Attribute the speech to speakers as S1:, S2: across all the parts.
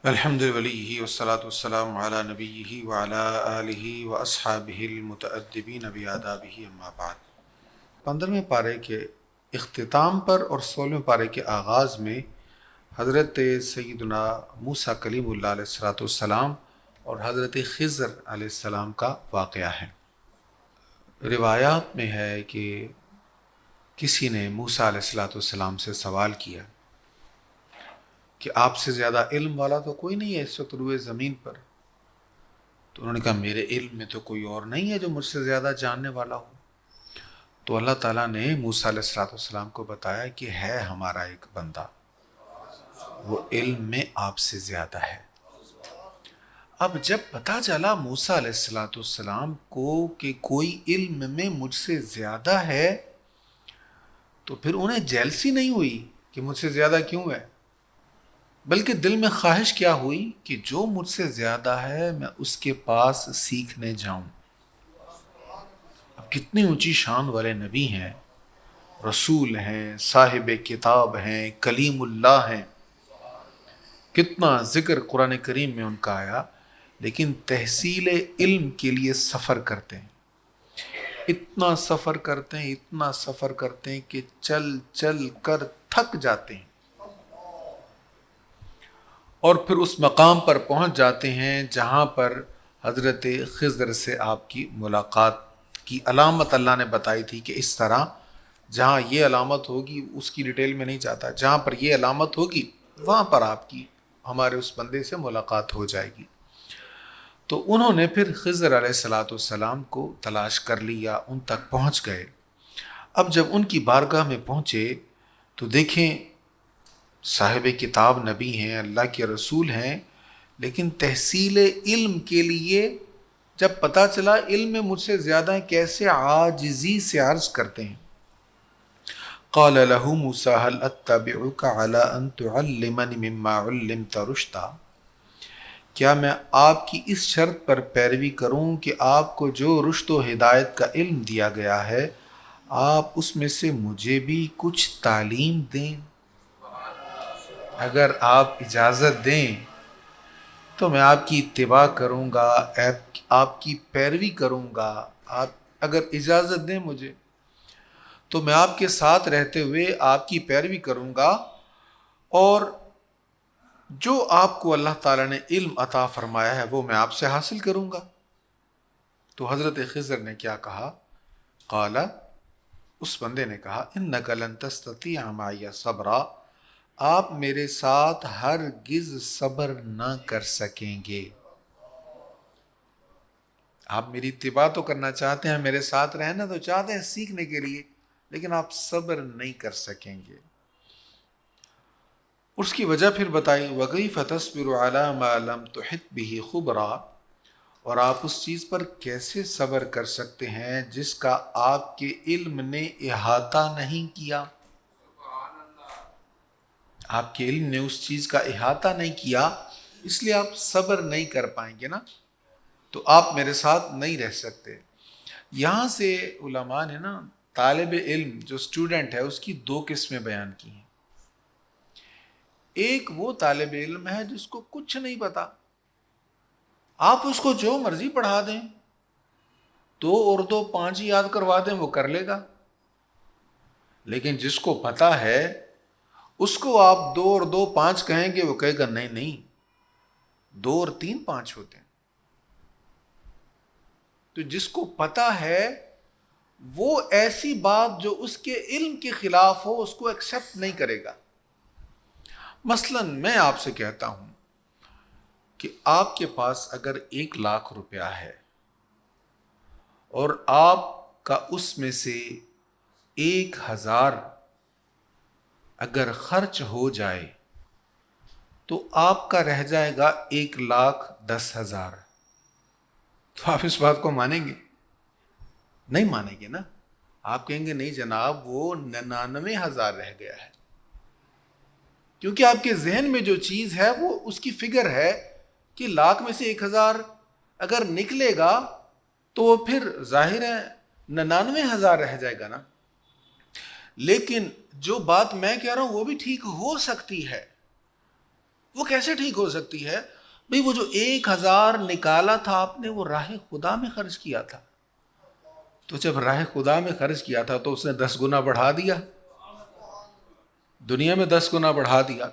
S1: الحمد للہ والصلاة والسلام علی نبیہ وعلی آلہ واصحابہ المتأدبین بآدابہ اما بعد۔ 15ویں پارے کے اختتام پر اور 16ویں پارے کے آغاز میں حضرت سیدنا موسیٰ کلیم اللہ علیہ السلام اور حضرت خضر علیہ السلام کا واقعہ ہے۔ روایات میں ہے کہ کسی نے موسیٰ علیہ السلام سے سوال کیا کہ آپ سے زیادہ علم والا تو کوئی نہیں ہے اس وقت روئے زمین پر؟ تو انہوں نے کہا میرے علم میں تو کوئی اور نہیں ہے جو مجھ سے زیادہ جاننے والا ہو۔ تو اللہ تعالیٰ نے موسیٰ علیہ السلام کو بتایا کہ ہے ہمارا ایک بندہ، وہ علم میں آپ سے زیادہ ہے۔ اب جب پتہ چلا موسیٰ علیہ السلام کو کہ کوئی علم میں مجھ سے زیادہ ہے تو پھر انہیں جیلسی نہیں ہوئی کہ مجھ سے زیادہ کیوں ہے، بلکہ دل میں خواہش کیا ہوئی کہ جو مجھ سے زیادہ ہے میں اس کے پاس سیکھنے جاؤں۔ اب کتنی اونچی شان والے نبی ہیں، رسول ہیں، صاحب کتاب ہیں، کلیم اللہ ہیں، کتنا ذکر قرآن کریم میں ان کا آیا، لیکن تحصیل علم کے لیے سفر کرتے ہیں، اتنا سفر کرتے ہیں کہ چل چل کر تھک جاتے ہیں، اور پھر اس مقام پر پہنچ جاتے ہیں جہاں پر حضرت خضر سے آپ کی ملاقات کی علامت اللہ نے بتائی تھی کہ اس طرح جہاں یہ علامت ہوگی، اس کی ڈیٹیل میں نہیں چاہتا، جہاں پر یہ علامت ہوگی وہاں پر آپ کی ہمارے اس بندے سے ملاقات ہو جائے گی۔ تو انہوں نے پھر خضر علیہ السلام کو تلاش کر لیا، ان تک پہنچ گئے۔ اب جب ان کی بارگاہ میں پہنچے تو دیکھیں صاحب کتاب نبی ہیں، اللہ کے رسول ہیں، لیکن تحصیل علم کے لیے جب پتہ چلا علم میں مجھ سے زیادہ ہیں، کیسے عاجزی سے عرض کرتے ہیں۔ قال له موسیٰ هل اتبعک علی ان تعلمنی مما علمت رشدا، کیا میں آپ کی اس شرط پر پیروی کروں کہ آپ کو جو رشد و ہدایت کا علم دیا گیا ہے آپ اس میں سے مجھے بھی کچھ تعلیم دیں؟ اگر آپ اجازت دیں تو میں آپ کی اتباع کروں گا، آپ کی پیروی کروں گا۔ آپ اگر اجازت دیں مجھے تو میں آپ کے ساتھ رہتے ہوئے آپ کی پیروی کروں گا، اور جو آپ کو اللہ تعالیٰ نے علم عطا فرمایا ہے وہ میں آپ سے حاصل کروں گا۔ تو حضرت خضر نے کیا کہا؟ قال، اس بندے نے کہا انک لن تستطیع معی صبرا، آپ میرے ساتھ ہرگز صبر نہ کر سکیں گے۔ آپ میری اتباع تو کرنا چاہتے ہیں، میرے ساتھ رہنا تو چاہتے ہیں سیکھنے کے لیے، لیکن آپ صبر نہیں کر سکیں گے۔ اس کی وجہ پھر بتائی وَكَيْفَ تَصْبِرُ عَلَى مَا لَمْ تُحِطْ بِهِ خُبْرًا، اور آپ اس چیز پر کیسے صبر کر سکتے ہیں جس کا آپ کے علم نے احاطہ نہیں کیا۔ آپ کے علم نے اس چیز کا احاطہ نہیں کیا، اس لیے آپ صبر نہیں کر پائیں گے نا، تو آپ میرے ساتھ نہیں رہ سکتے۔ یہاں سے علماء نے نا طالب علم جو اسٹوڈنٹ ہے اس کی دو قسمیں بیان کی ہیں۔ ایک وہ طالب علم ہے جس کو کچھ نہیں پتا، آپ اس کو جو مرضی پڑھا دیں، 2 اور 2 5 ہی یاد کروا دیں وہ کر لے گا، لیکن جس کو پتا ہے اس کو آپ 2 اور 2 5 کہیں گے وہ کہے گا نہیں نہیں 2 اور 3 5 ہوتے ہیں۔ تو جس کو پتا ہے وہ ایسی بات جو اس کے علم کے خلاف ہو اس کو ایکسیپٹ نہیں کرے گا۔ مثلا میں آپ سے کہتا ہوں کہ آپ کے پاس اگر 1 لاکھ روپیہ ہے اور آپ کا اس میں سے 1000 اگر خرچ ہو جائے تو آپ کا رہ جائے گا 1,10,000، تو آپ اس بات کو مانیں گے؟ نہیں مانیں گے نا، آپ کہیں گے نہیں جناب وہ 99,000 رہ گیا ہے، کیونکہ آپ کے ذہن میں جو چیز ہے وہ اس کی فگر ہے کہ لاکھ میں سے 1,000 اگر نکلے گا تو پھر ظاہر ہے 99,000 رہ جائے گا نا۔ لیکن جو بات میں کہہ رہا ہوں وہ بھی ٹھیک ہو سکتی ہے، وہ کیسے ٹھیک ہو سکتی ہے؟ بھئی وہ جو 1000 نکالا تھا آپ نے وہ راہ خدا میں خرچ کیا تھا، تو جب راہ خدا میں خرچ کیا تھا تو اس نے 10 گنا بڑھا دیا، دنیا میں 10 گنا بڑھا دیا۔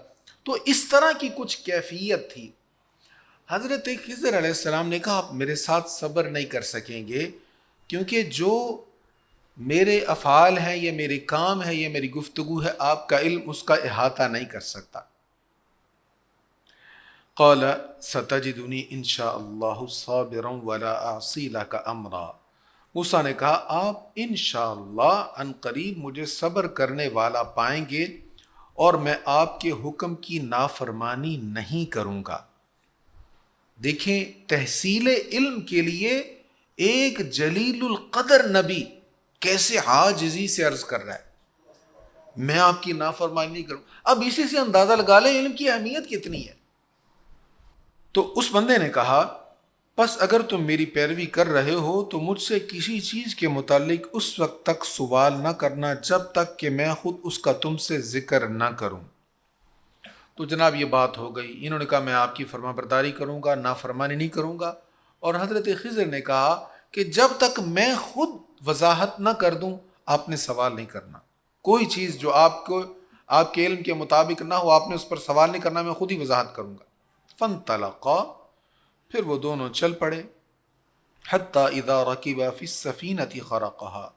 S1: تو اس طرح کی کچھ کیفیت تھی۔ حضرت خضر علیہ السلام نے کہا آپ میرے ساتھ صبر نہیں کر سکیں گے، کیونکہ جو میرے افعال ہیں، یہ میرے کام ہے، یہ میری گفتگو ہے، آپ کا علم اس کا احاطہ نہیں کر سکتا۔ قال ستجدنی انشاء اللہ صابرا ولا اعصی لک امرا، موسیٰ نے کہا آپ انشاءاللہ ان قریب مجھے صبر کرنے والا پائیں گے اور میں آپ کے حکم کی نافرمانی نہیں کروں گا۔ دیکھیں تحصیل علم کے لیے ایک جلیل القدر نبی کیسے عاجزی سے عرض کر رہا ہے میں آپ کی نافرمانی نہیں کروں۔ اب اسی سے اندازہ لگا لیں علم کی اہمیت کتنی ہے۔ تو اس بندے نے کہا بس اگر تم میری پیروی کر رہے ہو تو مجھ سے کسی چیز کے متعلق اس وقت تک سوال نہ کرنا جب تک کہ میں خود اس کا تم سے ذکر نہ کروں۔ تو جناب یہ بات ہو گئی، انہوں نے کہا میں آپ کی فرما برداری کروں گا، نافرمانی نہیں کروں گا۔ اور حضرت خضر نے کہا کہ جب تک میں خود وضاحت نہ کر دوں آپ نے سوال نہیں کرنا، کوئی چیز جو آپ کے علم کے مطابق نہ ہو آپ نے اس پر سوال نہیں کرنا، میں خود ہی وضاحت کروں گا۔ فانطلقا، پھر وہ دونوں چل پڑے، حتی اذا رکبا فی السفینۃ خرقہا،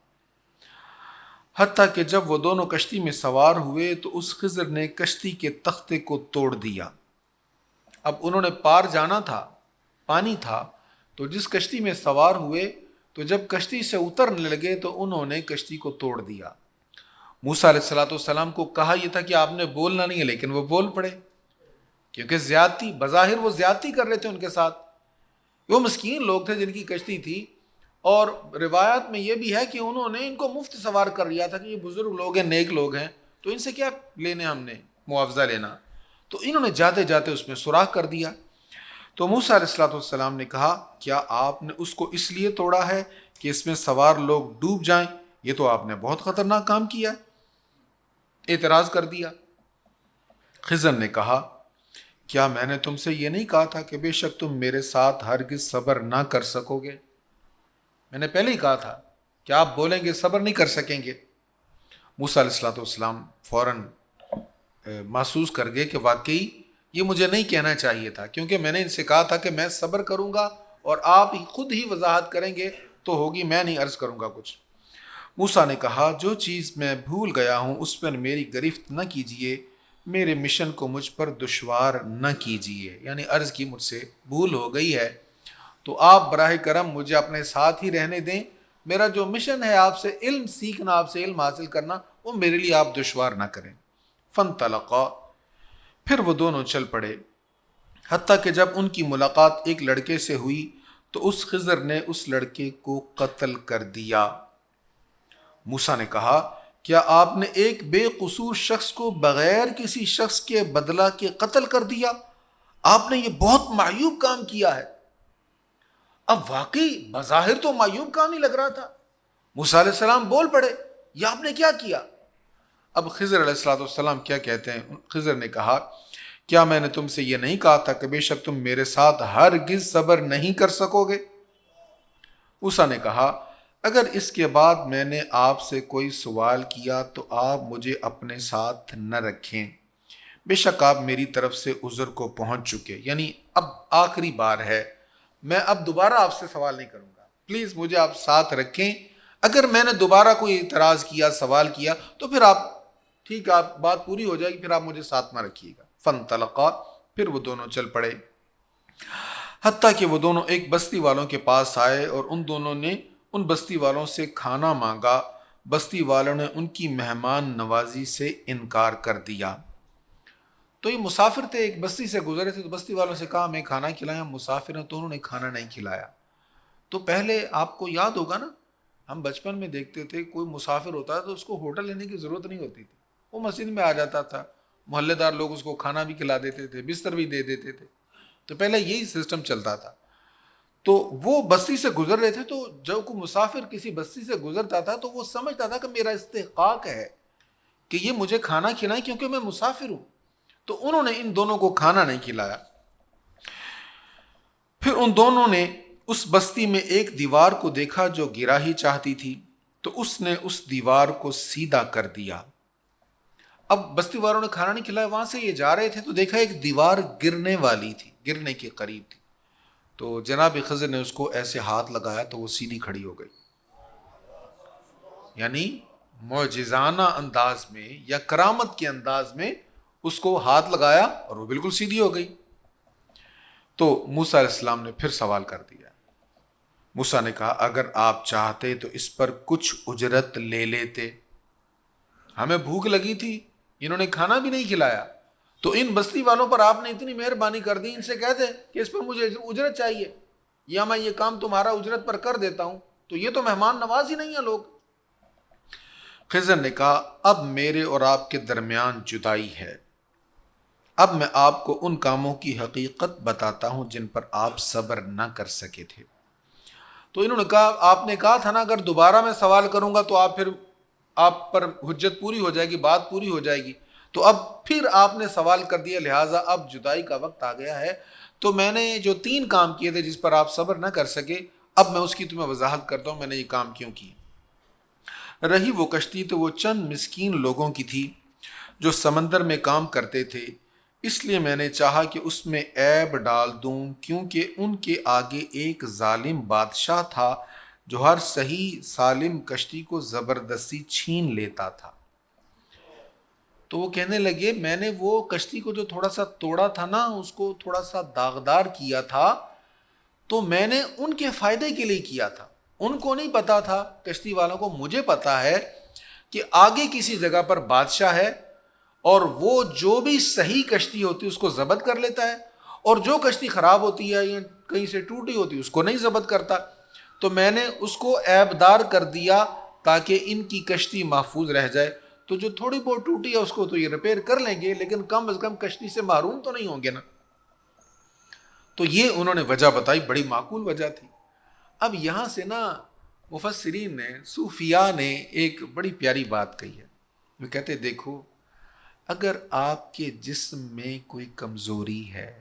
S1: حتیٰ کہ جب وہ دونوں کشتی میں سوار ہوئے تو اس خضر نے کشتی کے تختے کو توڑ دیا۔ اب انہوں نے پار جانا تھا، پانی تھا، تو جس کشتی میں سوار ہوئے تو جب کشتی سے اترنے لگے تو انہوں نے کشتی کو توڑ دیا۔ موسیٰ علیہ السلام کو کہا یہ تھا کہ آپ نے بولنا نہیں ہے، لیکن وہ بول پڑے، کیونکہ زیادتی بظاہر وہ زیادتی کر رہے تھے ان کے ساتھ۔ وہ مسکین لوگ تھے جن کی کشتی تھی، اور روایات میں یہ بھی ہے کہ انہوں نے ان کو مفت سوار کر لیا تھا کہ یہ بزرگ لوگ ہیں، نیک لوگ ہیں، تو ان سے کیا لینے ہم نے معاوضہ لینا۔ تو انہوں نے جاتے جاتے اس میں سوراخ کر دیا۔ تو موسیٰ علیہ السلام نے کہا کیا آپ نے اس کو اس لیے توڑا ہے کہ اس میں سوار لوگ ڈوب جائیں؟ یہ تو آپ نے بہت خطرناک کام کیا۔ اعتراض کر دیا۔ خضر نے کہا کیا میں نے تم سے یہ نہیں کہا تھا کہ بے شک تم میرے ساتھ ہرگز صبر نہ کر سکو گے؟ میں نے پہلے ہی کہا تھا کہ آپ بولیں گے صبر نہیں کر سکیں گے۔ موسیٰ علیہ السلام فوراً محسوس کر گئے کہ واقعی یہ مجھے نہیں کہنا چاہیے تھا، کیونکہ میں نے ان سے کہا تھا کہ میں صبر کروں گا اور آپ خود ہی وضاحت کریں گے تو ہوگی، میں نہیں عرض کروں گا کچھ۔ موسیٰ نے کہا جو چیز میں بھول گیا ہوں اس پر میری گرفت نہ کیجیے، میرے مشن کو مجھ پر دشوار نہ کیجیے، یعنی عرض کی مجھ سے بھول ہو گئی ہے تو آپ براہ کرم مجھے اپنے ساتھ ہی رہنے دیں، میرا جو مشن ہے آپ سے علم سیکھنا، آپ سے علم حاصل کرنا، وہ میرے لیے آپ دشوار نہ کریں۔ فانطلقا، پھر وہ دونوں چل پڑے، حتیٰ کہ جب ان کی ملاقات ایک لڑکے سے ہوئی تو اس خضر نے اس لڑکے کو قتل کر دیا۔ موسیٰ نے کہا کیا آپ نے ایک بے قصور شخص کو بغیر کسی شخص کے بدلہ کے قتل کر دیا؟ آپ نے یہ بہت معیوب کام کیا ہے۔ اب واقعی بظاہر تو معیوب کام ہی لگ رہا تھا۔ موسیٰ علیہ السلام بول پڑے یہ آپ نے کیا کیا؟ اب خضر علیہ السلام کیا کہتے ہیں؟ خضر نے کہا کیا میں نے تم سے یہ نہیں کہا تھا کہ بے شک تم میرے ساتھ ہرگز صبر نہیں کر سکو گے؟ موسیٰ نے کہا اگر اس کے بعد میں نے آپ سے کوئی سوال کیا تو آپ مجھے اپنے ساتھ نہ رکھیں، بے شک آپ میری طرف سے عذر کو پہنچ چکے، یعنی اب آخری بار ہے، میں اب دوبارہ آپ سے سوال نہیں کروں گا، پلیز مجھے آپ ساتھ رکھیں، اگر میں نے دوبارہ کوئی اعتراض کیا، سوال کیا تو پھر آپ ٹھیک ہے، آپ بات پوری ہو جائے گی، پھر آپ مجھے ساتھ نہ رکھیے گا۔ فانطلقا، پھر وہ دونوں چل پڑے، حتیٰ کہ وہ دونوں ایک بستی والوں کے پاس آئے اور ان دونوں نے ان بستی والوں سے کھانا مانگا، بستی والوں نے ان کی مہمان نوازی سے انکار کر دیا۔ تو یہ مسافر تھے، ایک بستی سے گزرے تھے، تو بستی والوں سے کہا ہمیں کھانا کھلائیں، ہم مسافر ہیں، تو انہوں نے کھانا نہیں کھلایا۔ تو پہلے آپ کو یاد ہوگا نا، ہم بچپن میں دیکھتے تھے کوئی مسافر ہوتا تو اس کو ہوٹل لینے کی ضرورت نہیں ہوتی تھی، وہ مسجد میں آ جاتا تھا، محلے دار لوگ اس کو کھانا بھی کھلا دیتے تھے، بستر بھی دے دیتے تھے، تو پہلے یہی سسٹم چلتا تھا۔ تو وہ بستی سے گزر رہے تھے، تو جب کوئی مسافر کسی بستی سے گزرتا تھا تو وہ سمجھتا تھا کہ میرا استحقاق ہے کہ یہ مجھے کھانا کھلائیں کیونکہ میں مسافر ہوں، تو انہوں نے ان دونوں کو کھانا نہیں کھلایا۔ پھر ان دونوں نے اس بستی میں ایک دیوار کو دیکھا جو گرا ہی چاہتی تھی، تو اس نے اس دیوار کو سیدھا کر دیا۔ اب بستی والوں نے کھانا نہیں کھلایا، وہاں سے یہ جا رہے تھے تو دیکھا ایک دیوار گرنے والی تھی، گرنے کے قریب تھی، تو جناب خضر نے اس کو ایسے ہاتھ لگایا تو وہ سیدھی کھڑی ہو گئی۔ یعنی معجزانہ انداز میں یا کرامت کے انداز میں اس کو ہاتھ لگایا اور وہ بالکل سیدھی ہو گئی۔ تو موسیٰ علیہ السلام نے پھر سوال کر دیا۔ موسیٰ نے کہا اگر آپ چاہتے تو اس پر کچھ اجرت لے لیتے، ہمیں بھوک لگی تھی، انہوں نے کھانا بھی نہیں کھلایا، تو ان بستی والوں پر آپ نے اتنی مہربانی کر دی، ان سے کہتے کہ اس پر مجھے اجرت چاہیے یا میں یہ کام تمہارا اجرت پر کر دیتا ہوں، تو یہ تو مہمان نواز ہی نہیں ہے لوگ۔ خضر نے کہا اب میرے اور آپ کے درمیان جدائی ہے، اب میں آپ کو ان کاموں کی حقیقت بتاتا ہوں جن پر آپ صبر نہ کر سکے تھے۔ تو انہوں نے کہا آپ نے کہا تھا نا اگر دوبارہ میں سوال کروں گا تو آپ پر حجت پوری ہو جائے گی، بات پوری ہو جائے گی، تو اب پھر آپ نے سوال کر دیا، لہٰذا اب جدائی کا وقت آ گیا ہے، تو میں نے جو 3 کام کیے تھے جس پر آپ صبر نہ کر سکے، اب میں اس کی تمہیں وضاحت کرتا ہوں میں نے یہ کام کیوں کی۔ رہی وہ کشتی تو وہ چند مسکین لوگوں کی تھی جو سمندر میں کام کرتے تھے، اس لیے میں نے چاہا کہ اس میں عیب ڈال دوں، کیونکہ ان کے آگے ایک ظالم بادشاہ تھا جو ہر صحیح سالم کشتی کو زبردستی چھین لیتا تھا۔ تو وہ کہنے لگے میں نے وہ کشتی کو جو تھوڑا سا توڑا تھا نا، اس کو تھوڑا سا داغدار کیا تھا، تو میں نے ان کے فائدے کے لیے کیا تھا، ان کو نہیں پتا تھا کشتی والوں کو، مجھے پتا ہے کہ آگے کسی جگہ پر بادشاہ ہے اور وہ جو بھی صحیح کشتی ہوتی ہے اس کو ضبط کر لیتا ہے، اور جو کشتی خراب ہوتی ہے یا کہیں سے ٹوٹی ہوتی ہے اس کو نہیں ضبط کرتا، تو میں نے اس کو عیب دار کر دیا تاکہ ان کی کشتی محفوظ رہ جائے، تو جو تھوڑی بہت ٹوٹی ہے اس کو تو یہ ریپیئر کر لیں گے، لیکن کم از کم کشتی سے محروم تو نہیں ہوں گے نا۔ تو یہ انہوں نے وجہ بتائی، بڑی معقول وجہ تھی۔ اب یہاں سے نا مفسرین نے، صوفیاء نے ایک بڑی پیاری بات کہی ہے، وہ کہتے دیکھو اگر آپ کے جسم میں کوئی کمزوری ہے،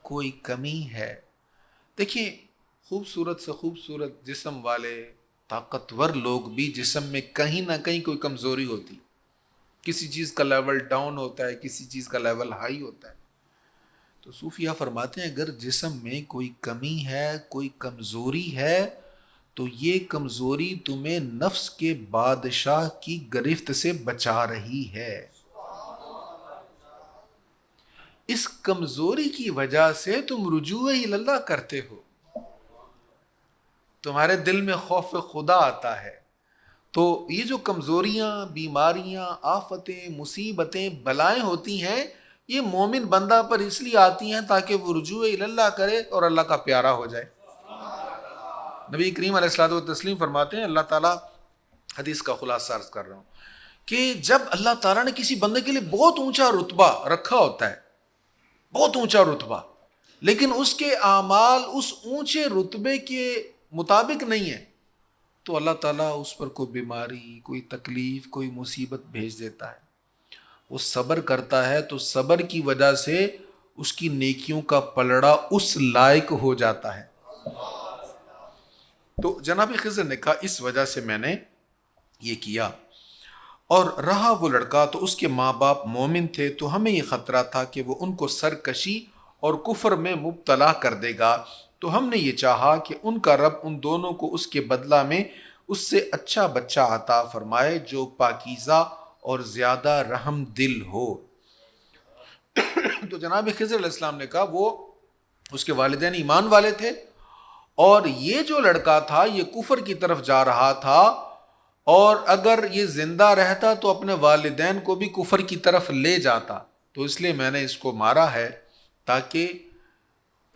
S1: کوئی کمی ہے، دیکھیں خوبصورت سے خوبصورت جسم والے طاقتور لوگ بھی جسم میں کہیں نہ کہیں کوئی کمزوری ہوتی، کسی چیز کا لیول ڈاؤن ہوتا ہے، کسی چیز کا لیول ہائی ہوتا ہے۔ تو صوفیاء فرماتے ہیں اگر جسم میں کوئی کمی ہے، کوئی کمزوری ہے، تو یہ کمزوری تمہیں نفس کے بادشاہ کی گرفت سے بچا رہی ہے، اس کمزوری کی وجہ سے تم رجوع اللہ کرتے ہو، تمہارے دل میں خوف خدا آتا ہے، تو یہ جو کمزوریاں، بیماریاں، آفتیں، مصیبتیں، بلائیں ہوتی ہیں، یہ مومن بندہ پر اس لیے آتی ہیں تاکہ وہ رجوع اللہ کرے اور اللہ کا پیارا ہو جائے۔ نبی کریم علیہ الصلوۃ والتسلیم فرماتے ہیں، اللہ تعالیٰ، حدیث کا خلاصہ عرض کر رہا ہوں، کہ جب اللہ تعالیٰ نے کسی بندے کے لیے بہت اونچا رتبہ رکھا ہوتا ہے، بہت اونچا رتبہ، لیکن اس کے اعمال اس اونچے رتبے کے مطابق نہیں ہے، تو اللہ تعالیٰ اس پر کوئی بیماری، کوئی تکلیف، کوئی مصیبت بھیج دیتا ہے، وہ صبر کرتا ہے تو صبر کی وجہ سے اس کی نیکیوں کا پلڑا اس لائق ہو جاتا ہے۔ تو جناب خضر نے کہا اس وجہ سے میں نے یہ کیا، اور رہا وہ لڑکا تو اس کے ماں باپ مومن تھے، تو ہمیں یہ خطرہ تھا کہ وہ ان کو سرکشی اور کفر میں مبتلا کر دے گا، تو ہم نے یہ چاہا کہ ان کا رب ان دونوں کو اس کے بدلہ میں اس سے اچھا بچہ عطا فرمائے جو پاکیزہ اور زیادہ رحم دل ہو۔ تو جناب خضر علیہ السلام نے کہا وہ اس کے والدین ایمان والے تھے، اور یہ جو لڑکا تھا یہ کفر کی طرف جا رہا تھا، اور اگر یہ زندہ رہتا تو اپنے والدین کو بھی کفر کی طرف لے جاتا، تو اس لیے میں نے اس کو مارا ہے تاکہ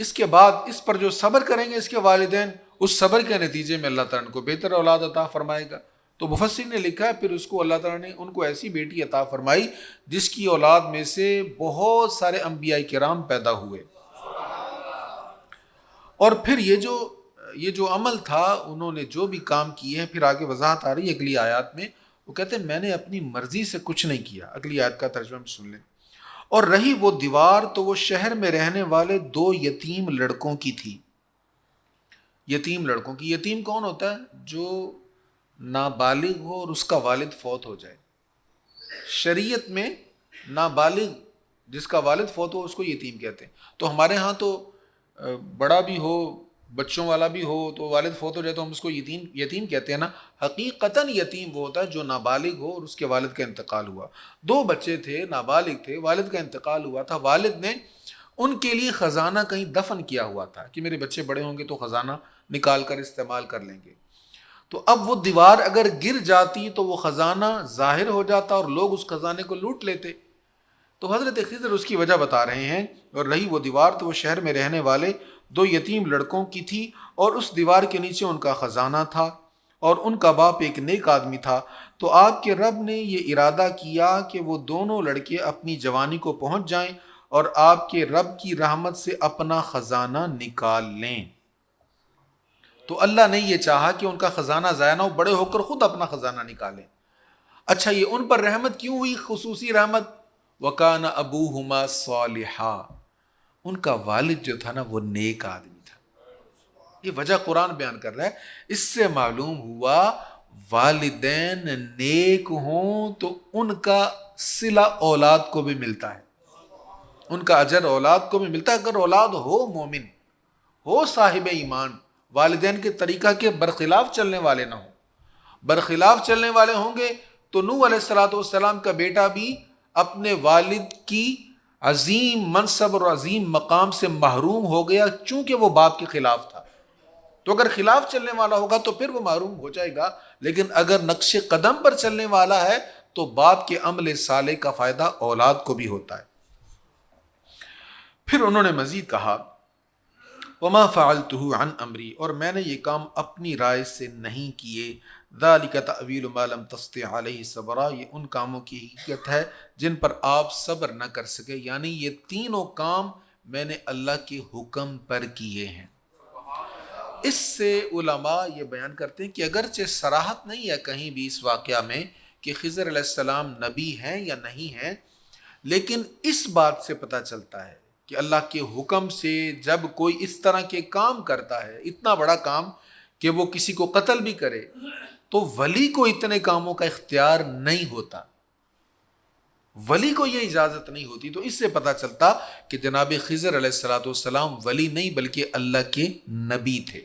S1: اس کے بعد اس پر جو صبر کریں گے اس کے والدین، اس صبر کے نتیجے میں اللہ تعالیٰ کو بہتر اولاد عطا فرمائے گا۔ تو مفسر نے لکھا ہے پھر اس کو اللہ تعالیٰ نے ان کو ایسی بیٹی عطا فرمائی جس کی اولاد میں سے بہت سارے انبیاء کرام پیدا ہوئے، اور پھر یہ جو عمل تھا انہوں نے جو بھی کام کیے ہیں، پھر آگے وضاحت آ رہی ہے اگلی آیات میں، وہ کہتے ہیں میں نے اپنی مرضی سے کچھ نہیں کیا۔ اگلی آیت کا ترجمہ سن لیں، اور رہی وہ دیوار تو وہ شہر میں رہنے والے 2 یتیم لڑکوں کی تھی. یتیم لڑکوں کی. یتیم کون ہوتا ہے؟ جو نابالغ ہو اور اس کا والد فوت ہو جائے. شریعت میں نابالغ جس کا والد فوت ہو اس کو یتیم کہتے ہیں. تو ہمارے ہاں تو بڑا بھی ہو بچوں والا بھی ہو تو والد فوت ہو جائے تو ہم اس کو یتیم کہتے ہیں نا. حقیقتاً یتیم وہ ہوتا ہے جو نابالغ ہو اور اس کے والد کا انتقال ہوا. 2 بچے تھے، نابالغ تھے، والد کا انتقال ہوا تھا. والد نے ان کے لیے خزانہ کہیں دفن کیا ہوا تھا کہ میرے بچے بڑے ہوں گے تو خزانہ نکال کر استعمال کر لیں گے. تو اب وہ دیوار اگر گر جاتی تو وہ خزانہ ظاہر ہو جاتا اور لوگ اس خزانے کو لوٹ لیتے. تو حضرت خضر اس کی وجہ بتا رہے ہیں. اور رہی وہ دیوار تو وہ شہر میں رہنے والے 2 یتیم لڑکوں کی تھی اور اس دیوار کے نیچے ان کا خزانہ تھا اور ان کا باپ ایک نیک آدمی تھا. تو آپ کے رب نے یہ ارادہ کیا کہ وہ دونوں لڑکے اپنی جوانی کو پہنچ جائیں اور آپ کے رب کی رحمت سے اپنا خزانہ نکال لیں. تو اللہ نے یہ چاہا کہ ان کا خزانہ ضائع نہ ہو، بڑے ہو کر خود اپنا خزانہ نکالیں. اچھا یہ ان پر رحمت کیوں ہوئی، خصوصی رحمت؟ وَكَانَ أَبُوهُمَا صَالِحًا، ان کا والد جو تھا نا وہ نیک آدمی تھا. یہ وجہ قرآن بیان کر رہا ہے. اس سے معلوم ہوا والدین نیک ہوں تو ان کا صلہ اولاد کو بھی ملتا ہے، ان کا اجر اولاد کو بھی ملتا ہے. اگر اولاد ہو مومن، ہو صاحب ایمان، والدین کے طریقہ کے برخلاف چلنے والے نہ ہوں. برخلاف چلنے والے ہوں گے تو نوح علیہ السلام کا بیٹا بھی اپنے والد کی عظیم منصب اور عظیم مقام سے محروم ہو گیا چونکہ وہ باپ کے خلاف تھا. تو اگر خلاف چلنے والا ہوگا تو پھر وہ محروم ہو جائے گا، لیکن اگر نقش قدم پر چلنے والا ہے تو باپ کے عمل صالح کا فائدہ اولاد کو بھی ہوتا ہے. پھر انہوں نے مزید کہا وما فعلته عن امری، اور میں نے یہ کام اپنی رائے سے نہیں کیے. ذالک تأویل ما لم تستطع علیہ صبرا، یہ ان کاموں کی حقیقت ہے جن پر آپ صبر نہ کر سکے. یعنی یہ تینوں کام میں نے اللہ کے حکم پر کیے ہیں. اس سے علماء یہ بیان کرتے ہیں کہ اگرچہ صراحت نہیں ہے کہیں بھی اس واقعہ میں کہ خضر علیہ السلام نبی ہیں یا نہیں ہیں، لیکن اس بات سے پتہ چلتا ہے کہ اللہ کے حکم سے جب کوئی اس طرح کے کام کرتا ہے، اتنا بڑا کام کہ وہ کسی کو قتل بھی کرے، تو ولی کو اتنے کاموں کا اختیار نہیں ہوتا، ولی کو یہ اجازت نہیں ہوتی. تو اس سے پتہ چلتا کہ جناب خضر علیہ السلام ولی نہیں بلکہ اللہ کے نبی تھے.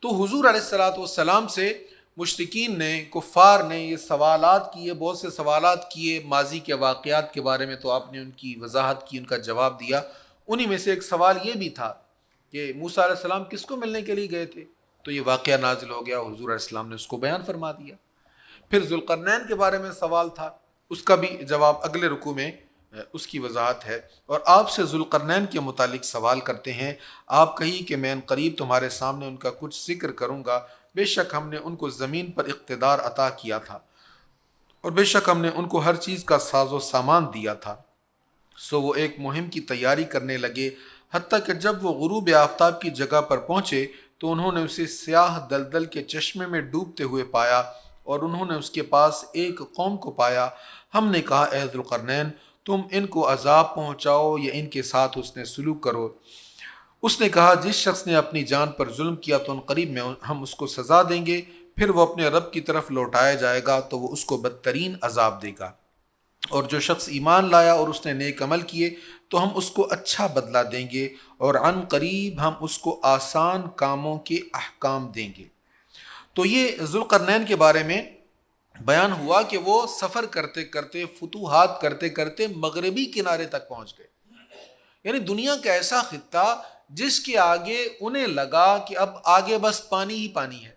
S1: تو حضور علیہ السلام سے مشرکین نے، کفار نے یہ سوالات کیے، بہت سے سوالات کیے ماضی کے واقعات کے بارے میں. تو آپ نے ان کی وضاحت کی، ان کا جواب دیا. انہی میں سے ایک سوال یہ بھی تھا کہ موسیٰ علیہ السلام کس کو ملنے کے لیے گئے تھے؟ تو یہ واقعہ نازل ہو گیا، حضور علیہ السلام نے اس کو بیان فرما دیا. پھر ذوالقرنین کے بارے میں سوال تھا، اس کا بھی جواب اگلے رکوع میں اس کی وضاحت ہے. اور آپ سے ذوالقرنین کے متعلق سوال کرتے ہیں. آپ کہی کہ میں ان قریب تمہارے سامنے ان کا کچھ ذکر کروں گا. بے شک ہم نے ان کو زمین پر اقتدار عطا کیا تھا اور بے شک ہم نے ان کو ہر چیز کا ساز و سامان دیا تھا. سو وہ ایک مہم کی تیاری کرنے لگے، حتیٰ کہ جب وہ غروب آفتاب کی جگہ پر پہنچے تو انہوں نے اسے سیاہ دلدل کے چشمے میں ڈوبتے ہوئے پایا اور انہوں نے اس کے پاس ایک قوم کو پایا. ہم نے کہا اے ذوالقرنین تم ان کو عذاب پہنچاؤ یا ان کے ساتھ حسن سلوک کرو. اس نے کہا جس شخص نے اپنی جان پر ظلم کیا تو ان قریب میں ہم اس کو سزا دیں گے، پھر وہ اپنے رب کی طرف لوٹایا جائے گا تو وہ اس کو بدترین عذاب دے گا. اور جو شخص ایمان لایا اور اس نے نیک عمل کیے تو ہم اس کو اچھا بدلہ دیں گے اور عن قریب ہم اس کو آسان کاموں کے احکام دیں گے. تو یہ ذوالقرنین کے بارے میں بیان ہوا کہ وہ سفر کرتے کرتے، فتوحات کرتے کرتے مغربی کنارے تک پہنچ گئے. یعنی دنیا کا ایسا خطہ جس کے آگے انہیں لگا کہ اب آگے بس پانی ہی پانی ہے،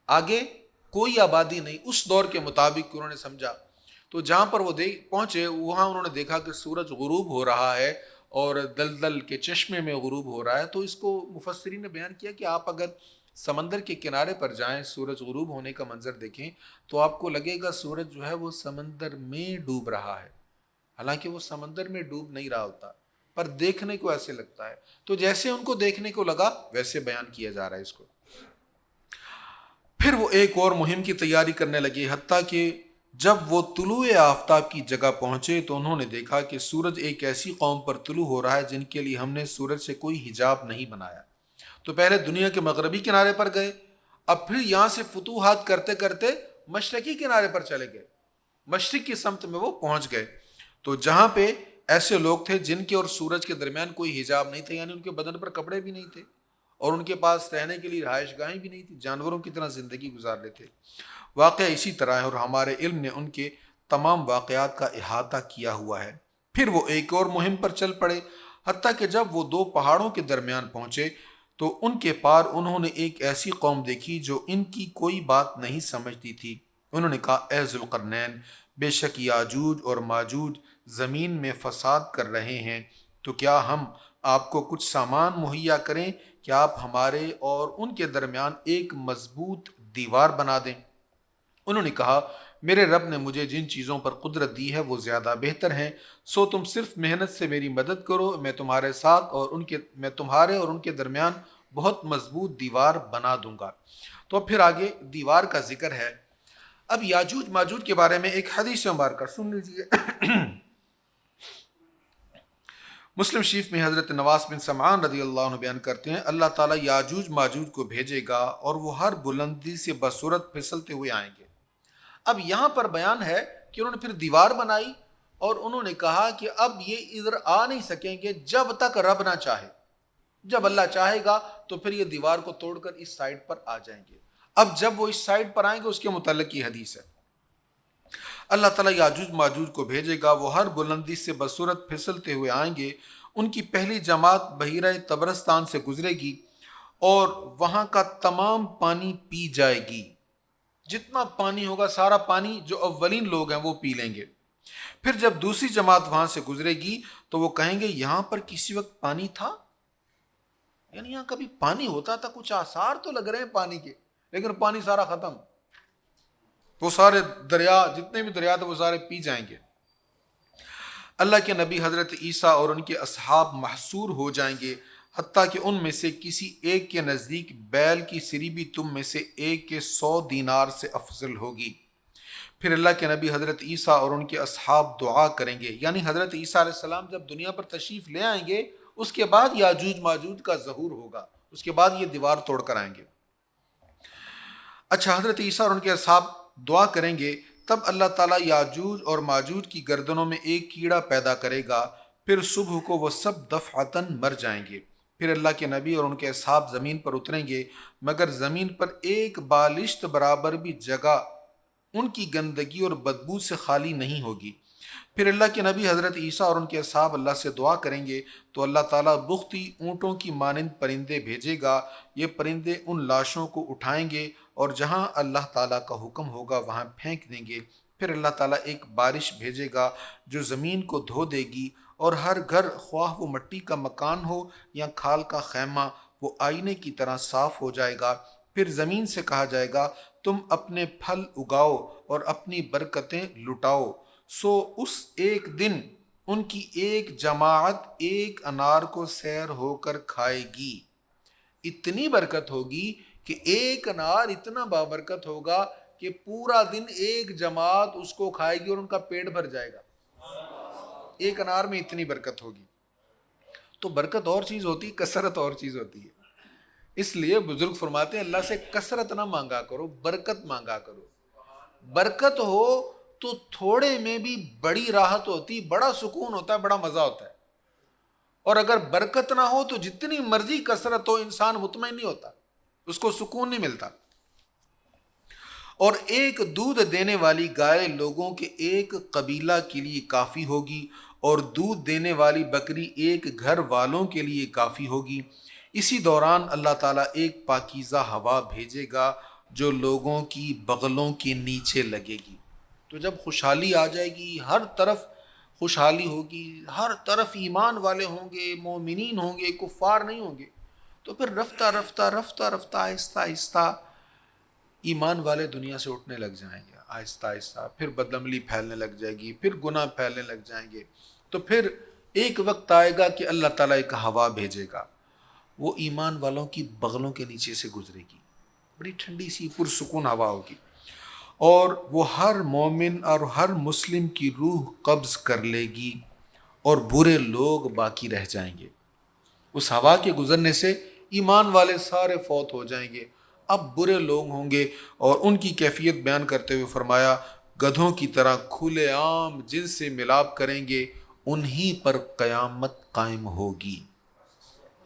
S1: آگے کوئی آبادی نہیں. اس دور کے مطابق انہوں نے سمجھا. تو جہاں پر وہ پہنچے وہاں انہوں نے دیکھا کہ سورج غروب ہو رہا ہے اور دلدل کے چشمے میں غروب ہو رہا ہے. تو اس کو مفسرین نے بیان کیا کہ آپ اگر سمندر کے کنارے پر جائیں، سورج غروب ہونے کا منظر دیکھیں تو آپ کو لگے گا سورج جو ہے وہ سمندر میں ڈوب رہا ہے، حالانکہ وہ سمندر میں ڈوب نہیں رہا ہوتا، پر دیکھنے کو ایسے لگتا ہے. تو جیسے ان کو دیکھنے کو لگا ویسے بیان کیا جا رہا ہے اس کو. پھر وہ ایک اور مہم کی تیاری کرنے لگے، حتیٰ کہ جب وہ طلوع آفتاب کی جگہ پہنچے تو انہوں نے دیکھا کہ سورج ایک ایسی قوم پر طلوع ہو رہا ہے جن کے لیے ہم نے سورج سے کوئی حجاب نہیں بنایا۔ تو پہلے دنیا کے مغربی کنارے پر گئے، اب پھر یہاں سے فتوحات کرتے کرتے مشرقی کنارے پر چلے گئے، مشرق کی سمت میں وہ پہنچ گئے، تو جہاں پہ ایسے لوگ تھے جن کے اور سورج کے درمیان کوئی حجاب نہیں تھے، یعنی ان کے بدن پر کپڑے بھی نہیں تھے اور ان کے پاس رہنے کے لیے رہائش گاہیں بھی نہیں تھی، جانوروں کی طرح زندگی گزار رہے تھے۔ واقعہ اسی طرح ہے اور ہمارے علم نے ان کے تمام واقعات کا احاطہ کیا ہوا ہے۔ پھر وہ ایک اور مہم پر چل پڑے، حتیٰ کہ جب وہ دو پہاڑوں کے درمیان پہنچے تو ان کے پار انہوں نے ایک ایسی قوم دیکھی جو ان کی کوئی بات نہیں سمجھتی تھی۔ انہوں نے کہا، اے ذوالقرنین، بے شک یاجوج اور ماجوج زمین میں فساد کر رہے ہیں، تو کیا ہم آپ کو کچھ سامان مہیا کریں کہ آپ ہمارے اور ان کے درمیان ایک مضبوط دیوار بنا دیں؟ انہوں نے کہا، میرے رب نے مجھے جن چیزوں پر قدرت دی ہے وہ زیادہ بہتر ہیں، سو تم صرف محنت سے میری مدد کرو، میں تمہارے ساتھ اور میں تمہارے اور ان کے درمیان بہت مضبوط دیوار بنا دوں گا۔ تو اب پھر آگے دیوار کا ذکر ہے۔ اب یاجوج ماجوج کے بارے میں ایک حدیث مبارکہ سن لیجیے۔ مسلم شریف میں حضرت نواس بن سمعان رضی اللہ عنہ بیان کرتے ہیں، اللہ تعالیٰ یاجوج ماجوج کو بھیجے گا اور وہ ہر بلندی سے بصورت پھسلتے ہوئے آئیں گے۔ اب یہاں پر بیان ہے کہ انہوں نے پھر دیوار بنائی اور انہوں نے کہا کہ اب یہ ادھر آ نہیں سکیں گے جب تک رب نہ چاہے، جب اللہ چاہے گا تو پھر یہ دیوار کو توڑ کر اس سائڈ پر آ جائیں گے۔ اب جب وہ اس سائڈ پر آئیں گے اس کے متعلق یہ حدیث ہے، اللہ تعالیٰ یاجوج ماجوج کو بھیجے گا، وہ ہر بلندی سے بصورت پھسلتے ہوئے آئیں گے، ان کی پہلی جماعت بحیرہ طبرستان سے گزرے گی اور وہاں کا تمام پانی پی جائے گی، جتنا پانی ہوگا سارا پانی جو اولین لوگ ہیں وہ پی لیں گے۔ پھر جب دوسری جماعت وہاں سے گزرے گی تو وہ کہیں گے، یہاں پر کسی وقت پانی تھا، یعنی یہاں کبھی پانی ہوتا تھا، کچھ آثار تو لگ رہے ہیں پانی کے، لیکن پانی سارا ختم، وہ سارے دریا، جتنے بھی دریا تھے وہ سارے پی جائیں گے۔ اللہ کے نبی حضرت عیسیٰ اور ان کے اصحاب محصور ہو جائیں گے، حتیٰ کہ ان میں سے کسی ایک کے نزدیک بیل کی سری بھی تم میں سے ایک کے 100 دینار سے افضل ہوگی۔ پھر اللہ کے نبی حضرت عیسیٰ اور ان کے اصحاب دعا کریں گے، یعنی حضرت عیسیٰ علیہ السلام جب دنیا پر تشریف لے آئیں گے اس کے بعد یاجوج ماجوج کا ظہور ہوگا، اس کے بعد یہ دیوار توڑ کر آئیں گے۔ اچھا، حضرت عیسیٰ اور ان کے اصحاب دعا کریں گے، تب اللہ تعالیٰ یاجوج اور ماجوج کی گردنوں میں ایک کیڑا پیدا کرے گا، پھر صبح کو وہ سب دفعتاً مر جائیں گے۔ پھر اللہ کے نبی اور ان کے اصحاب زمین پر اتریں گے، مگر زمین پر ایک بالشت برابر بھی جگہ ان کی گندگی اور بدبو سے خالی نہیں ہوگی۔ پھر اللہ کے نبی حضرت عیسیٰ اور ان کے اصحاب اللہ سے دعا کریں گے تو اللہ تعالیٰ بختی اونٹوں کی مانند پرندے بھیجے گا، یہ پرندے ان لاشوں کو اٹھائیں گے اور جہاں اللہ تعالیٰ کا حکم ہوگا وہاں پھینک دیں گے۔ پھر اللہ تعالیٰ ایک بارش بھیجے گا جو زمین کو دھو دے گی اور ہر گھر، خواہ وہ مٹی کا مکان ہو یا کھال کا خیمہ، وہ آئینے کی طرح صاف ہو جائے گا۔ پھر زمین سے کہا جائے گا، تم اپنے پھل اگاؤ اور اپنی برکتیں لٹاؤ، سو اس ایک دن ان کی ایک جماعت ایک انار کو سیر ہو کر کھائے گی۔ اتنی برکت ہوگی کہ ایک انار اتنا بابرکت ہوگا کہ پورا دن ایک جماعت اس کو کھائے گی اور ان کا پیٹ بھر جائے گا، ایک انار میں اتنی برکت ہوگی۔ تو برکت اور چیز ہوتی ہے، کثرت اور چیز ہوتی ہے، اس لیے بزرگ فرماتے ہیں اللہ سے کثرت نہ مانگا کرو، برکت مانگا کرو۔ برکت ہو تو تھوڑے میں بھی بڑی راحت ہوتی، بڑا سکون ہوتا ہے، بڑا مزہ ہوتا ہے، اور اگر برکت نہ ہو تو جتنی مرضی کثرت ہو انسان مطمئن نہیں ہوتا، اس کو سکون نہیں ملتا۔ اور ایک دودھ دینے والی گائے لوگوں کے ایک قبیلہ کے لیے کافی ہوگی اور دودھ دینے والی بکری ایک گھر والوں کے لیے کافی ہوگی۔ اسی دوران اللہ تعالیٰ ایک پاکیزہ ہوا بھیجے گا جو لوگوں کی بغلوں کے نیچے لگے گی۔ تو جب خوشحالی آ جائے گی، ہر طرف خوشحالی ہوگی، ہر طرف ایمان والے ہوں گے، مومنین ہوں گے، کفار نہیں ہوں گے، تو پھر رفتہ رفتہ رفتہ رفتہ آہستہ آہستہ ایمان والے دنیا سے اٹھنے لگ جائیں گے، آہستہ آہستہ پھر بدعملی پھیلنے لگ جائے گی، پھر گناہ پھیلنے لگ جائیں گے۔ تو پھر ایک وقت آئے گا کہ اللہ تعالیٰ ایک ہوا بھیجے گا، وہ ایمان والوں کی بغلوں کے نیچے سے گزرے گی، بڑی ٹھنڈی سی پرسکون ہوا ہوگی، اور وہ ہر مومن اور ہر مسلم کی روح قبض کر لے گی اور برے لوگ باقی رہ جائیں گے۔ اس ہوا کے گزرنے سے ایمان والے سارے فوت ہو جائیں گے، اب برے لوگ ہوں گے۔ اور ان کی کیفیت بیان کرتے ہوئے فرمایا گدھوں کی طرح کھلے عام جن سے ملاپ کریں گے انہی پر قیامت قائم ہوگی۔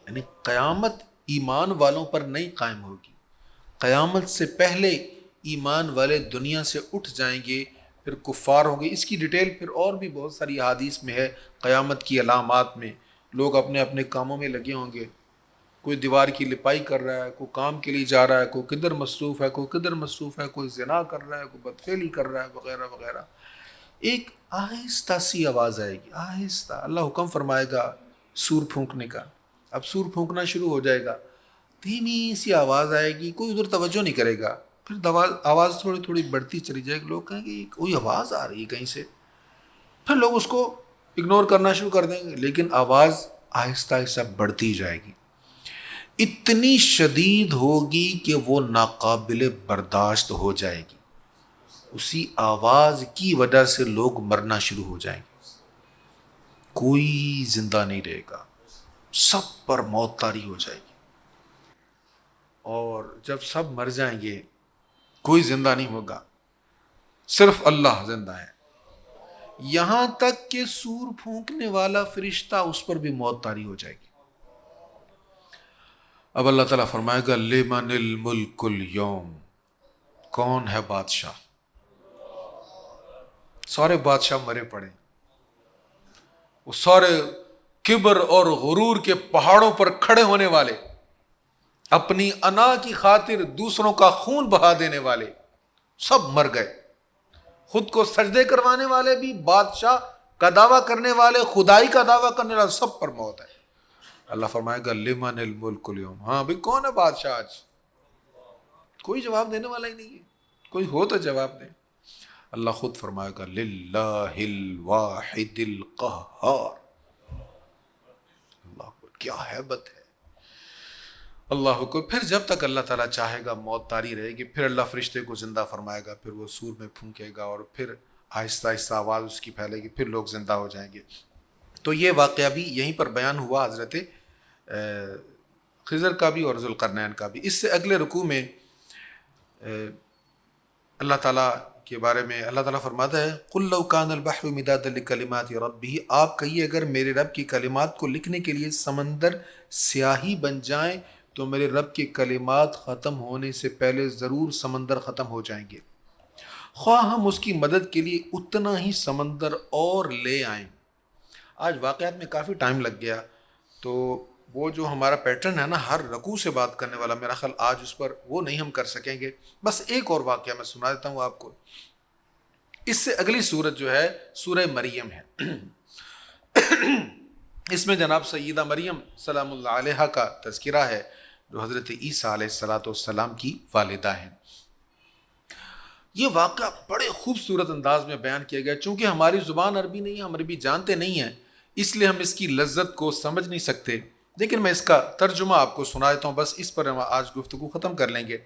S1: یعنی قیامت ایمان والوں پر نہیں قائم ہوگی، قیامت سے پہلے ایمان والے دنیا سے اٹھ جائیں گے، پھر کفار ہوں گے۔ اس کی ڈیٹیل پھر اور بھی بہت ساری احادیث میں ہے۔ قیامت کی علامات میں لوگ اپنے اپنے کاموں میں لگے ہوں گے، کوئی دیوار کی لپائی کر رہا ہے، کوئی کام کے لیے جا رہا ہے، کوئی کدھر مصروف ہے، کوئی کدھر مصروف ہے، کوئی زنا کر رہا ہے، کوئی بدفعلی کر رہا ہے، وغیرہ وغیرہ۔ ایک آہستہ سی آواز آئے گی، آہستہ اللہ حکم فرمائے گا سور پھونکنے کا۔ اب سور پھونکنا شروع ہو جائے گا، دھیمی سی آواز آئے گی، کوئی ادھر توجہ نہیں کرے گا، پھر آواز تھوڑی تھوڑی بڑھتی چلی جائے گی، لوگ کہیں گے کوئی آواز آ رہی ہے کہیں سے، پھر لوگ اس کو اگنور کرنا شروع کر دیں گے، لیکن آواز آہستہ آہستہ بڑھتی جائے گی، اتنی شدید ہوگی کہ وہ ناقابل برداشت ہو جائے گی۔ اسی آواز کی وجہ سے لوگ مرنا شروع ہو جائیں گے، کوئی زندہ نہیں رہے گا، سب پر موت طاری ہو جائے گی۔ اور جب سب مر جائیں گے کوئی زندہ نہیں ہوگا، صرف اللہ زندہ ہے، یہاں تک کہ سور پھونکنے والا فرشتہ اس پر بھی موت طاری ہو جائے گی۔ اب اللہ تعالیٰ فرمائے گا لمن الملک اليوم، کون ہے بادشاہ؟ سارے بادشاہ مرے پڑے، وہ سارے کبر اور غرور کے پہاڑوں پر کھڑے ہونے والے، اپنی انا کی خاطر دوسروں کا خون بہا دینے والے سب مر گئے، خود کو سجدے کروانے والے بھی، بادشاہ کا دعویٰ کرنے والے، خدائی کا دعویٰ کرنے والے، سب پر موت ہے۔ اللہ فرمائے گا لمن الملک اليوم، ہاں بھئی کون ہے بادشاہ آج؟ کوئی جواب دینے والا ہی نہیں ہے، کوئی ہو تو جواب دے۔ اللہ خود فرمائے گا للہ الواحد القہار، اللہ کو کیا ہیبت ہے اللہ کو۔ پھر جب تک اللہ تعالیٰ چاہے گا موت طاری رہے گی، پھر اللہ فرشتے کو زندہ فرمائے گا، پھر وہ سور میں پھونکے گا اور پھر آہستہ آہستہ آواز اس کی پھیلے گی، پھر لوگ زندہ ہو جائیں گے۔ تو یہ واقعہ بھی یہیں پر بیان ہوا، حضرت خضر کا بھی اور ذوالقرنین کا بھی۔ اس سے اگلے رکوع میں اللہ تعالیٰ کے بارے میں اللہ تعالیٰ فرماتا ہے قُلْ لَوْ كَانَ الْبَحْرُ مِدَادًا لِكَلِمَاتِ رَبِّهِ، آپ کہیے اگر میرے رب کی کلمات کو لکھنے کے لیے سمندر سیاہی بن جائیں تو میرے رب کے کلمات ختم ہونے سے پہلے ضرور سمندر ختم ہو جائیں گے، خواہ ہم اس کی مدد کے لیے اتنا ہی سمندر اور لے آئیں۔ آج واقعات میں کافی ٹائم لگ گیا، تو وہ جو ہمارا پیٹرن ہے نا ہر رکوع سے بات کرنے والا، میرا خیال آج اس پر وہ نہیں ہم کر سکیں گے۔ بس ایک اور واقعہ میں سنا دیتا ہوں آپ کو۔ اس سے اگلی سورت جو ہے سورہ مریم ہے، اس میں جناب سیدہ مریم سلام اللہ علیہا کا تذکرہ ہے، جو حضرت عیسیٰ علیہ السلام کی والدہ ہیں۔ یہ واقعہ بڑے خوبصورت انداز میں بیان کیا گیا، چونکہ ہماری زبان عربی نہیں ہے، ہم عربی جانتے نہیں ہیں، اس لیے ہم اس کی لذت کو سمجھ نہیں سکتے، لیکن میں اس کا ترجمہ آپ کو سنا دیتا ہوں، بس اس پر ہم آج گفتگو ختم کر لیں گے۔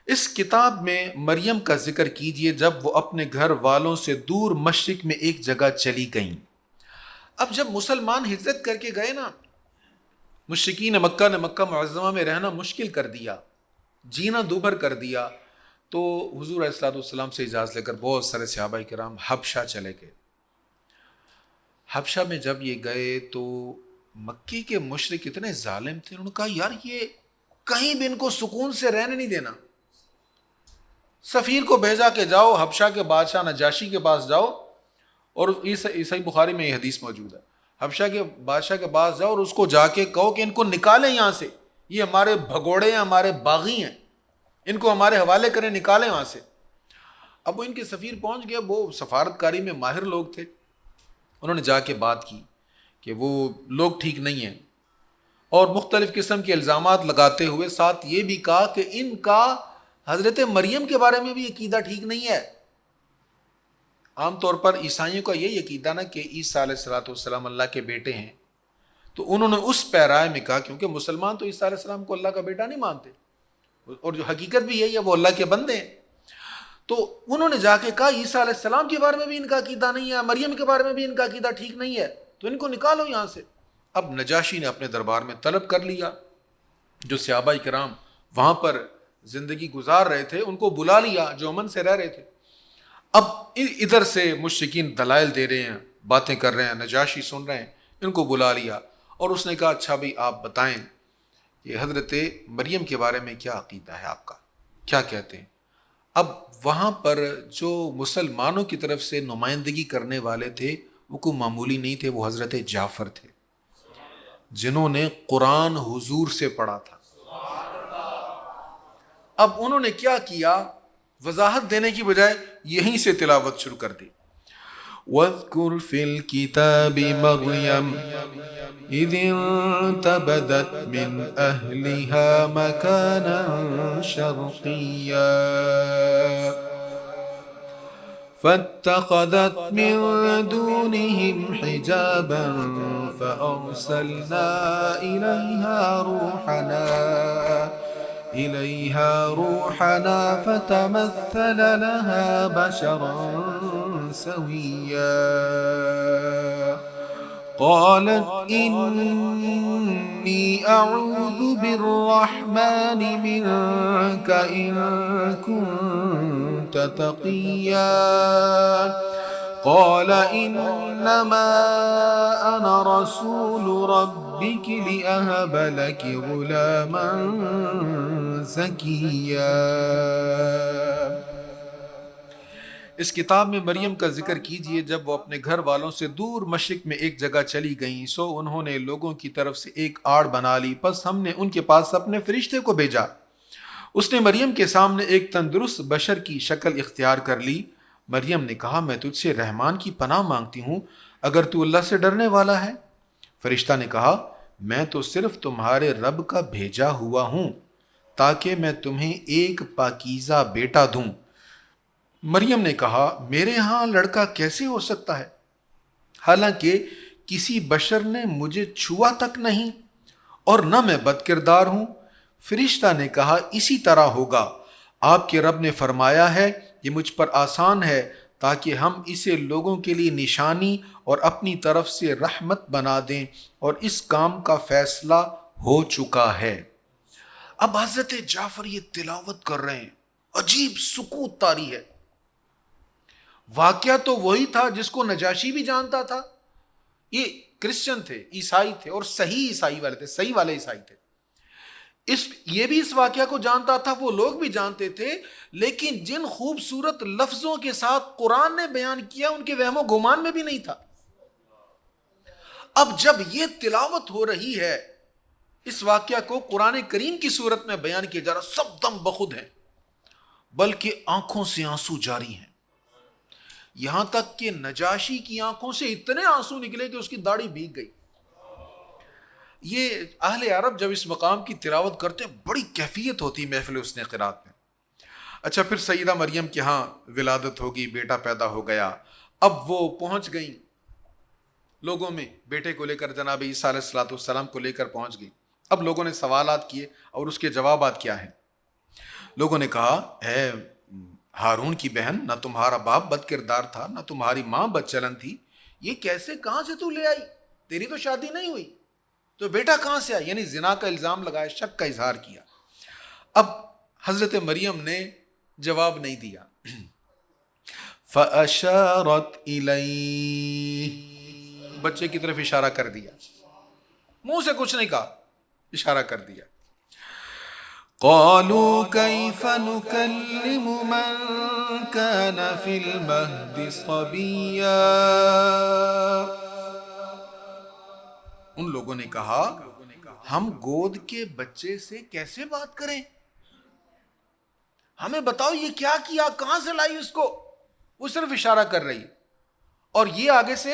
S1: اس کتاب میں مریم کا ذکر کیجئے جب وہ اپنے گھر والوں سے دور مشرق میں ایک جگہ چلی گئیں۔ اب جب مسلمان ہجرت کر کے گئے نا، مشرکین مکہ نے مکہ معظمہ میں رہنا مشکل کر دیا، جینا دوبھر کر دیا، تو حضور علیہ السلام سے اجازت لے کر بہت سارے صحابہ کرام حبشہ چلے گئے۔ حبشہ میں جب یہ گئے تو مکی کے مشرک اتنے ظالم تھے، انہوں نے کہا یار یہ کہیں بھی ان کو سکون سے رہنے نہیں دینا، سفیر کو بھیجا کہ جاؤ حبشہ کے بادشاہ نجاشی کے پاس جاؤ، اور صحیح بخاری میں یہ حدیث موجود ہے، حبشہ کے بادشاہ کے پاس جاؤ اور اس کو جا کے کہو کہ ان کو نکالیں یہاں سے، یہ ہمارے بھگوڑے ہیں، ہمارے باغی ہیں، ان کو ہمارے حوالے کریں، نکالیں وہاں سے۔ اب وہ ان کے سفیر پہنچ گیا، وہ سفارتکاری میں ماہر لوگ تھے، انہوں نے جا کے بات کی کہ وہ لوگ ٹھیک نہیں ہیں، اور مختلف قسم کے الزامات لگاتے ہوئے ساتھ یہ بھی کہا کہ ان کا حضرت مریم کے بارے میں بھی عقیدہ ٹھیک نہیں ہے۔ عام طور پر عیسائیوں کا یہی عقیدہ نا کہ عیسیٰ علیہ السلام اللہ کے بیٹے ہیں، تو انہوں نے اس پیرائے میں کہا، کیونکہ مسلمان تو عیسیٰ علیہ السلام کو اللہ کا بیٹا نہیں مانتے، اور جو حقیقت بھی یہی ہے وہ اللہ کے بندے ہیں، تو انہوں نے جا کے کہا عیسیٰ علیہ السلام کے بارے میں بھی ان کا عقیدہ نہیں ہے، مریم کے بارے میں بھی ان کا عقیدہ ٹھیک نہیں ہے، تو ان کو نکالو یہاں سے۔ اب نجاشی نے اپنے دربار میں طلب کر لیا، جو صحابہ کرام وہاں پر زندگی گزار رہے تھے ان کو بلا لیا، جو امن سے رہ رہے تھے۔ اب ادھر سے مشرکین دلائل دے رہے ہیں، باتیں کر رہے ہیں، نجاشی سن رہے ہیں، ان کو بلا لیا اور اس نے کہا اچھا بھائی آپ بتائیں کہ حضرت مریم کے بارے میں کیا عقیدہ ہے آپ کا، کیا کہتے ہیں۔ اب وہاں پر جو مسلمانوں کی طرف سے نمائندگی کرنے والے تھے وہ کوئی معمولی نہیں تھے، وہ حضرت جعفر تھے جنہوں نے قرآن حضور سے پڑھا تھا۔ اب انہوں نے کیا کیا، وضاحت دینے کی بجائے یہیں سے تلاوت شروع کر دی۔ وَاذْكُرْ فِي الْكِتَابِ مَرْيَمَ إِذِ انْتَبَذَتْ مِنْ أَهْلِهَا مَكَانًا شَرْقِيًّا فَاتَّخَذَتْ مِنْ دُونِهِمْ حِجَابًا فَأَرْسَلْنَا إِلَيْهَا رُوحَنَا فَتَمَثَّلَ لَهَا بَشَرًا سَوِيًّا قَالَتْ إِنِّي أَعُوذُ بِالرَّحْمَنِ مِنْكَ إِن كُنْتَ تَقِيًّا قال إنما أنا رسول ربك لأهب لك غلاما زكيا۔ اس کتاب میں مریم کا ذکر کیجئے جب وہ اپنے گھر والوں سے دور مشرق میں ایک جگہ چلی گئیں، سو انہوں نے لوگوں کی طرف سے ایک آڑ بنا لی، پس ہم نے ان کے پاس اپنے فرشتے کو بھیجا۔ اس نے مریم کے سامنے ایک تندرست بشر کی شکل اختیار کر لی۔ مریم نے کہا میں تجھ سے رحمان کی پناہ مانگتی ہوں اگر تو اللہ سے ڈرنے والا ہے۔ فرشتہ نے کہا میں تو صرف تمہارے رب کا بھیجا ہوا ہوں تاکہ میں تمہیں ایک پاکیزہ بیٹا دوں۔ مریم نے کہا میرے ہاں لڑکا کیسے ہو سکتا ہے حالانکہ کسی بشر نے مجھے چھوا تک نہیں اور نہ میں بد کردار ہوں۔ فرشتہ نے کہا اسی طرح ہوگا، آپ کے رب نے فرمایا ہے یہ مجھ پر آسان ہے تاکہ ہم اسے لوگوں کے لیے نشانی اور اپنی طرف سے رحمت بنا دیں، اور اس کام کا فیصلہ ہو چکا ہے۔ اب حضرت جعفر یہ تلاوت کر رہے ہیں، عجیب سکوت طاری ہے۔ واقعہ تو وہی تھا جس کو نجاشی بھی جانتا تھا، یہ کرسچن تھے، عیسائی تھے، اور صحیح عیسائی والے تھے، صحیح والے عیسائی تھے۔ یہ بھی اس واقعہ کو جانتا تھا، وہ لوگ بھی جانتے تھے، لیکن جن خوبصورت لفظوں کے ساتھ قرآن نے بیان کیا ان کے وہم و گمان میں بھی نہیں تھا۔ اب جب یہ تلاوت ہو رہی ہے، اس واقعہ کو قرآن کریم کی صورت میں بیان کیا جا رہا، سب دم بخود ہیں، بلکہ آنکھوں سے آنسو جاری ہیں، یہاں تک کہ نجاشی کی آنکھوں سے اتنے آنسو نکلے کہ اس کی داڑھی بھیگ گئی۔ یہ اہل عرب جب اس مقام کی تلاوت کرتے ہیں بڑی کیفیت ہوتی محفل حسن قرات میں۔ اچھا پھر سیدہ مریم کے ہاں ولادت ہوگی، بیٹا پیدا ہو گیا۔ اب وہ پہنچ گئیں لوگوں میں، بیٹے کو لے کر جناب عیسیٰ علیہ السلام کو لے کر پہنچ گئی۔ اب لوگوں نے سوالات کیے اور اس کے جوابات کیا ہیں۔ لوگوں نے کہا اے ہارون کی بہن، نہ تمہارا باپ بد کردار تھا نہ تمہاری ماں بد چلن تھی، یہ کیسے کہاں سے تو لے آئی؟ تیری تو شادی نہیں ہوئی، تو بیٹا کہاں سے آیا؟ یعنی زنا کا الزام لگایا، شک کا اظہار کیا۔ اب حضرت مریم نے جواب نہیں دیا۔ فَأَشَارَتْ إِلَيْهِ، بچے کی طرف اشارہ کر دیا، منہ سے کچھ نہیں کہا، اشارہ کر دیا۔ قَالُوا كَيْفَ نُكَلِّمُ مَنْ كَانَ فِي الْمَهْدِ صَبِيًّا، ان لوگوں نے کہا ہم گود کے بچے سے کیسے بات کریں؟ ہمیں بتاؤ یہ کیا کیا، کہاں سے لائی اس کو؟ وہ صرف اشارہ کر رہی ہے، اور یہ آگے سے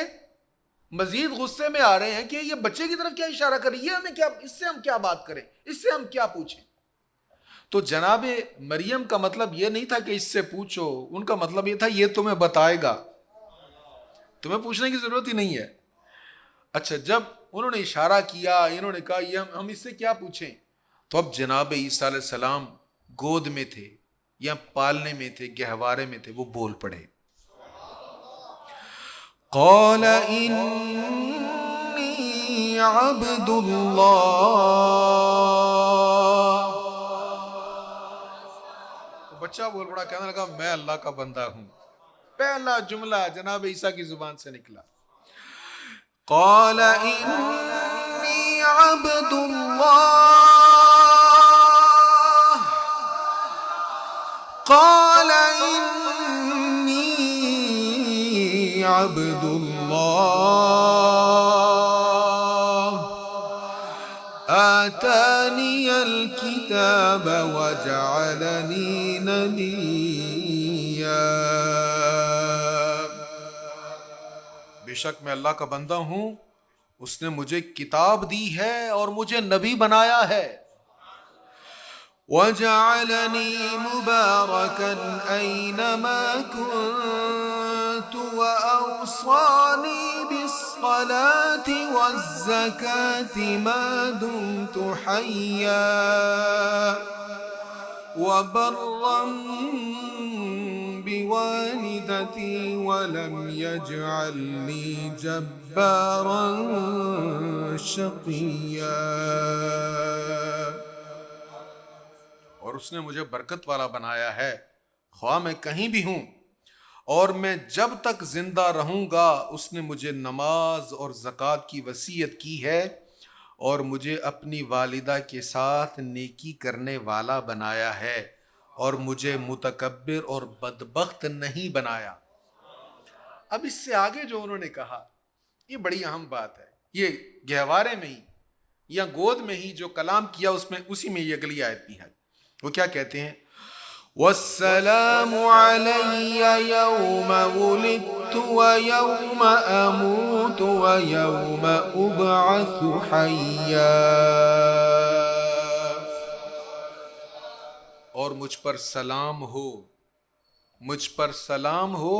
S1: مزید غصے میں آ رہے ہیں کہ یہ بچے کی طرف کیا اشارہ کر رہی ہے، ہمیں کیا، اس سے ہم کیا بات کریں، اس سے ہم کیا پوچھیں؟ تو جناب مریم کا مطلب یہ نہیں تھا کہ اس سے پوچھو، ان کا مطلب یہ تھا یہ تمہیں بتائے گا، تمہیں پوچھنے کی ضرورت ہی نہیں ہے۔ اچھا جب انہوں نے اشارہ کیا، انہوں نے کہا یہ ہم اس سے کیا پوچھیں، تو اب جناب عیسیٰ علیہ السلام گود میں تھے، یا پالنے میں تھے، گہوارے میں تھے، وہ بول پڑے. قال انی عبد اللہ. بچہ بول پڑا، کہنے لگا میں اللہ کا بندہ ہوں. پہلا جملہ جناب عیسیٰ کی زبان سے نکلا. قال انی عبد اللہ. قال انی عبد اللہ آتانی الکتاب وجعلنی نبیا. بے شک میں اللہ کا بندہ ہوں، اس نے مجھے کتاب دی ہے اور مجھے نبی بنایا ہے. وَجَعَلَنِي مُبَارَكًا أَيْنَمَا كُنتُ وَأَوْصَانِي بِالصَّلَاةِ وَالزَّكَاةِ مَا دُمْتُ حَيًّا وَبَرًّا بِوَالِدَتِي وَلَمْ يَجْعَلْنِي جَبَّارًا شَقِيًّا. اور اس نے مجھے برکت والا بنایا ہے، خواہ میں کہیں بھی ہوں، اور میں جب تک زندہ رہوں گا اس نے مجھے نماز اور زکوٰۃ کی وصیت کی ہے، اور مجھے اپنی والدہ کے ساتھ نیکی کرنے والا بنایا ہے، اور مجھے متکبر اور بدبخت نہیں بنایا. اب اس سے آگے جو انہوں نے کہا یہ بڑی اہم بات ہے. یہ گہوارے میں ہی یا گود میں ہی جو کلام کیا اس میں اسی میں یہ اگلی آیت بھی ہے. وہ کیا کہتے ہیں؟ وَالسَّلَامُ عَلَيَّ يَوْمَ وُلِدتُّ وَيَوْمَ أَمُوتُ وَيَوْمَ أُبْعَثُ حَيًّا. اور مجھ پر سلام ہو، مجھ پر سلام ہو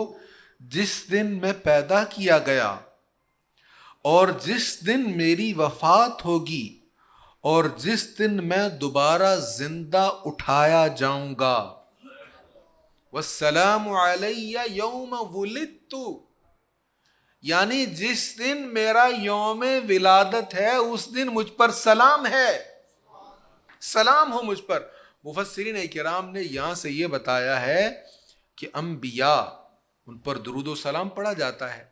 S1: جس دن میں پیدا کیا گیا، اور جس دن میری وفات ہوگی، اور جس دن میں دوبارہ زندہ اٹھایا جاؤں گا. والسلام علی یوم ولدت، یعنی جس دن میرا یوم ولادت ہے اس دن مجھ پر سلام ہے، سلام ہو مجھ پر. مفسرین کرام نے یہاں سے یہ بتایا ہے کہ انبیاء ان پر درود و سلام پڑھا جاتا ہے،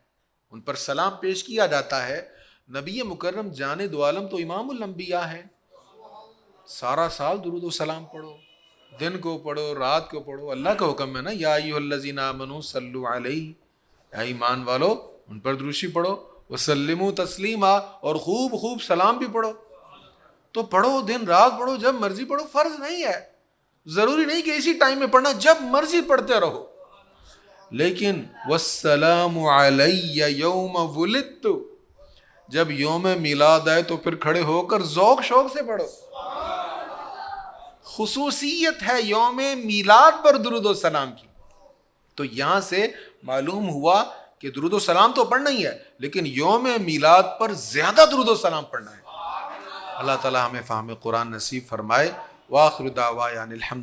S1: ان پر سلام پیش کیا جاتا ہے. نبی مکرم جان دو عالم تو امام الانبیاء ہے. سارا سال درود و سلام پڑھو، دن کو پڑھو، رات کو پڑھو. اللہ کا حکم ہے نا، یا ایھا الذین آمنوا صلوا علیہ، اے ایمان والو ان پر دروشی پڑھو، وسلموا تسلیما، اور خوب خوب سلام بھی پڑھو. تو پڑھو، دن رات پڑھو، جب مرضی پڑھو. فرض نہیں ہے، ضروری نہیں کہ اسی ٹائم میں پڑھنا، جب مرضی پڑھتے رہو. لیکن والسلام علی یوم ولدت، جب یوم میلاد آئے تو پھر کھڑے ہو کر ذوق شوق سے پڑھو. خصوصیت ہے یوم میلاد پر درود و سلام کی. تو یہاں سے معلوم ہوا کہ درود و سلام تو پڑھنا ہی ہے، لیکن یوم میلاد پر زیادہ درود و سلام پڑھنا ہے. اللہ تعالی ہمیں فہم قرآن نصیب فرمائے. وآخر دعوانا الحمد